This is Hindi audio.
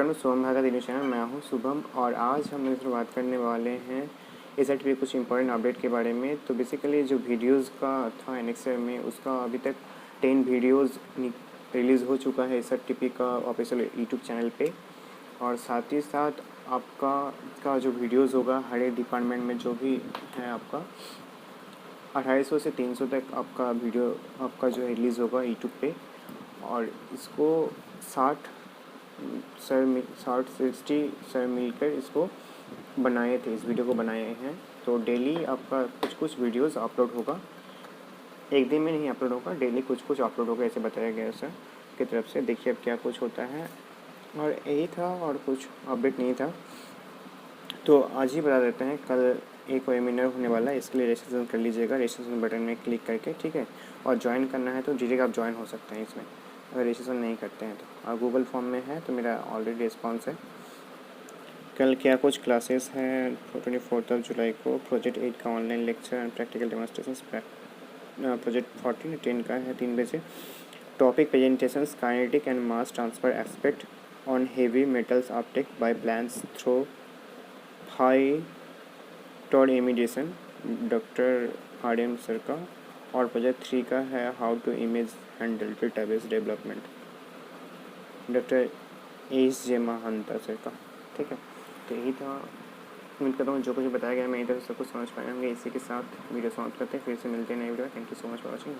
वेलकम टू सोमभागा दिल्ली चैनल। मैं हूं शुभम और आज हम इसमें बात करने वाले हैं SRTP कुछ इंपॉर्टेंट अपडेट के बारे में। तो बेसिकली जो वीडियोस का था एनेक्सर में, उसका अभी तक 10 वीडियोस रिलीज़ हो चुका है SRTP का ऑफिशियल यूट्यूब चैनल पे। और साथ ही साथ आपका जो वीडियोस होगा हर एक डिपार्टमेंट में जो भी है आपका 250 से 300 तक आपका वीडियो आपका जो रिलीज़ होगा यूट्यूब पे। और इसको 60 60 सर मिलकर इसको बनाए थे, इस वीडियो को बनाए हैं। तो डेली आपका कुछ वीडियोस अपलोड होगा, एक दिन में नहीं अपलोड होगा, डेली कुछ अपलोड होगा, ऐसे बताया गया सर की तरफ से। देखिए अब क्या कुछ होता है। और यही था और कुछ अपडेट नहीं था। तो आज ही बता देते हैं, कल एक वेबिनार होने वाला है, इसके लिए रजिस्ट्रेशन कर लीजिएगा, रजिस्ट्रेशन बटन में क्लिक करके, ठीक है। और ज्वाइन करना है तो डायरेक्ट आप ज्वाइन हो सकते हैं इसमें, अगर रजिस्ट्रेशन नहीं करते हैं तो। और गूगल फॉर्म में है तो मेरा ऑलरेडी रिस्पॉन्स है। कल क्या कुछ क्लासेस हैं 24 जुलाई को, प्रोजेक्ट 8 का online lecture and practical demonstration, project 14 10 का है 3 बजे। Topic presentations kinetic and mass transfer aspect on heavy metals uptake by plants through phytoremediation, doctor RM sir का। और प्रोजेक्ट 3 का है how to image and database development, doctor Csir Mohanta sir का, ठीक है। तो यही था, उम्मीद करता हूँ जो कुछ बताया गया मैं इधर सब कुछ समझ पाए होंगे। इसी के साथ वीडियो समाप्त करते हैं, फिर से मिलते हैं नई video. Thank you so much for watching.